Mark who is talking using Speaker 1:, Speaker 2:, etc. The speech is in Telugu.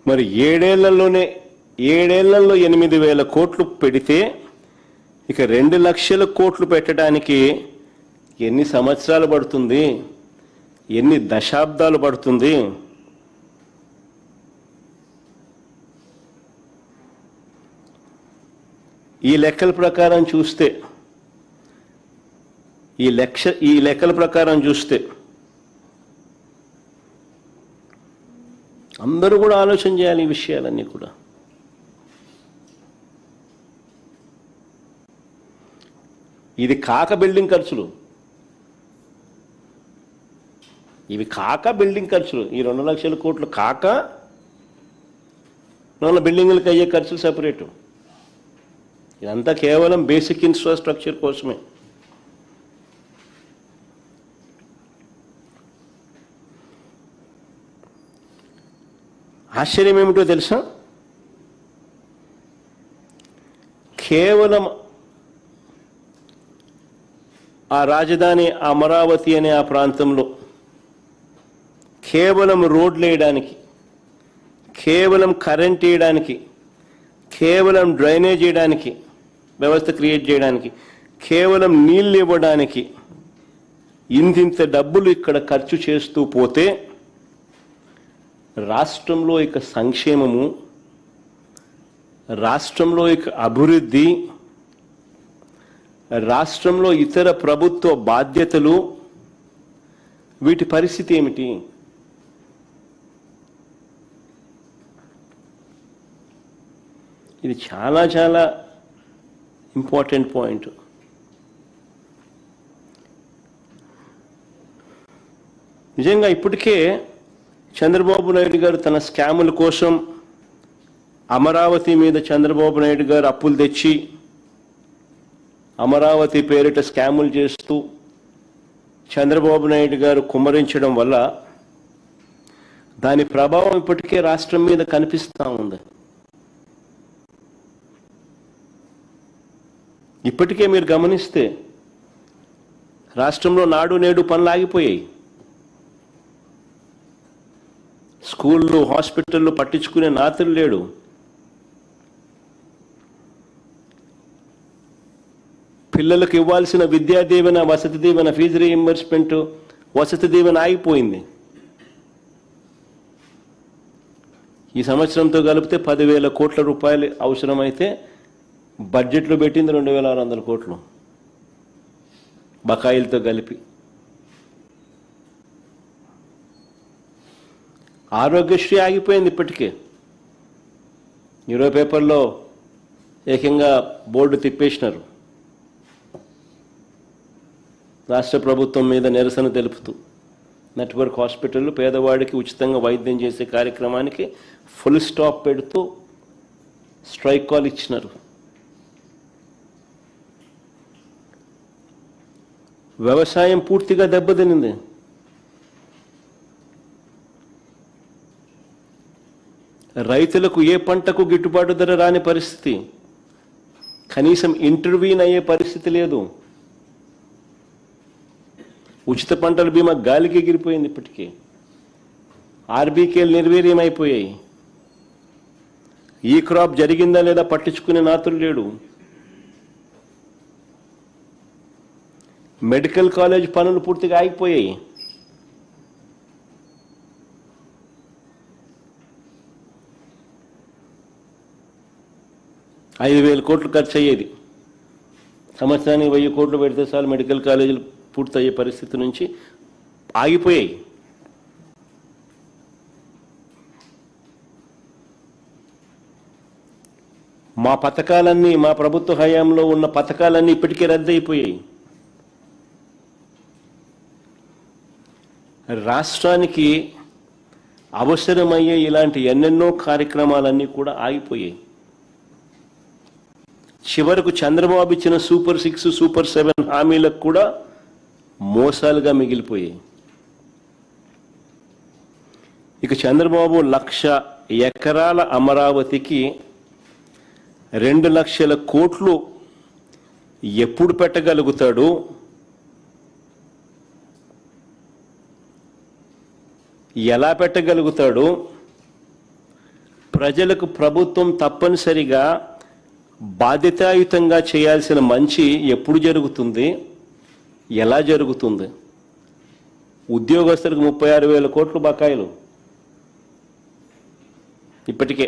Speaker 1: మరి ఏడేళ్లలో 8,000 కోట్లు పెడితే ఇక 2 లక్షల కోట్లు పెట్టడానికి ఎన్ని సంవత్సరాలు పడుతుంది, ఎన్ని దశాబ్దాలు పడుతుంది? ఈ లెక్కల ప్రకారం చూస్తే అందరూ కూడా ఆలోచన చేయాలి ఈ విషయాలన్నీ కూడా. ఇది కాక బిల్డింగ్ ఖర్చులు, ఇవి కాక బిల్డింగ్ ఖర్చులు. ఈ 2 లక్షల కోట్లు కాక బిల్డింగులకు అయ్యే ఖర్చులు సెపరేటు. ఇదంతా కేవలం బేసిక్ ఇన్ఫ్రాస్ట్రక్చర్ కోసమే. ఆశ్చర్యం ఏమిటో తెలుసా? కేవలం ఆ రాజధాని అమరావతి అనే ఆ ప్రాంతంలో కేవలం రోడ్లు వేయడానికి, కేవలం కరెంట్ వేయడానికి, కేవలం డ్రైనేజ్ చేయడానికి, వ్యవస్థ క్రియేట్ చేయడానికి, కేవలం నీళ్ళు ఇవ్వడానికి ఇంతింత డబ్బులు ఇక్కడ ఖర్చు చేస్తూ పోతే రాష్ట్రంలో ఇక సంక్షేమము, రాష్ట్రంలో ఇక అభివృద్ధి, రాష్ట్రంలో ఇతర ప్రభుత్వ బాధ్యతలు, వీటి పరిస్థితి ఏమిటి? ఇది చాలా చాలా ఇంపార్టెంట్ పాయింట్. నిజంగా ఇప్పటికే చంద్రబాబు నాయుడు గారు తన స్కాముల కోసం అమరావతి మీద చంద్రబాబు నాయుడు గారు అప్పులు తెచ్చి అమరావతి పేరిట స్కాములు చేస్తూ చంద్రబాబు నాయుడు గారు కుమ్మరించడం వల్ల దాని ప్రభావం ఇప్పటికే రాష్ట్రం మీద కనిపిస్తూ ఉంది. ఇప్పటికే మీరు గమనిస్తే రాష్ట్రంలో నాడు నేడు పనులు ఆగిపోయాయి. స్కూళ్ళు, హాస్పిటళ్ళు పట్టించుకునే నాతులు లేడు. పిల్లలకు ఇవ్వాల్సిన విద్యా దీవెన, వసతి దీవెన, ఫీజు రీయింబర్స్మెంట్, వసతి దీవెన ఆగిపోయింది. ఈ సంవత్సరంతో కలిపితే 10,000 కోట్ల రూపాయలు అవసరమైతే బడ్జెట్లో పెట్టింది 2,600 కోట్లు బకాయిలతో కలిపి. ఆరోగ్యశ్రీ ఆగిపోయింది ఇప్పటికే. ఈరోజు పేపర్లో ఏకంగా బోర్డు తిప్పేసినారు రాష్ట్ర ప్రభుత్వం మీద నిరసన తెలుపుతూ. నెట్వర్క్ హాస్పిటల్ పేదవాడికి ఉచితంగా వైద్యం చేసే కార్యక్రమానికి ఫుల్ స్టాప్ పెడుతూ స్ట్రైక్ కాల్ ఇచ్చినారు. వ్యవసాయం పూర్తిగా దెబ్బతినింది. రైతులకు ఏ పంటకు గిట్టుబాటు ధర రాని పరిస్థితి, కనీసం ఇంటర్వ్యూన్ అయ్యే పరిస్థితి లేదు. ఉచిత పంటల బీమా గాలికి ఎగిరిపోయింది. ఇప్పటికీ ఆర్బీకేలు నిర్వీర్యం అయిపోయాయి. ఈ క్రాప్ జరిగిందా లేదా పట్టించుకునే నాతులు లేడు. మెడికల్ కాలేజ్ పనులు పూర్తిగా ఆగిపోయాయి. $5,000 కోట్లు ఖర్చు అయ్యేది. సంవత్సరానికి 1000 కోట్లు పెడితే చాలు మెడికల్ కాలేజీలు పూర్తయ్యే పరిస్థితి నుంచి ఆగిపోయాయి. మా పథకాలన్నీ, మా ప్రభుత్వ హయాంలో ఉన్న పథకాలన్నీ ఇప్పటికే రద్దయిపోయాయి. రాష్ట్రానికి అవసరమయ్యే ఇలాంటి ఎన్నెన్నో కార్యక్రమాలన్నీ కూడా ఆగిపోయాయి. చివరకు చంద్రబాబు ఇచ్చిన సూపర్ 6, సూపర్ 7 హామీలకు కూడా మోసాలుగా మిగిలిపోయాయి. ఇక చంద్రబాబు 1,00,000 ఎకరాల అమరావతికి 2 లక్షల కోట్లు ఎప్పుడు పెట్టగలుగుతాడు? ఎలా పెట్టగలుగుతాడు? ప్రజలకు ప్రభుత్వం తప్పనిసరిగా బాధ్యతాయుతంగా చేయాల్సిన మంచి ఎప్పుడు జరుగుతుంది, ఎలా జరుగుతుంది? ఉద్యోగస్తులకు 36,000 కోట్లు బకాయిలు ఇప్పటికే.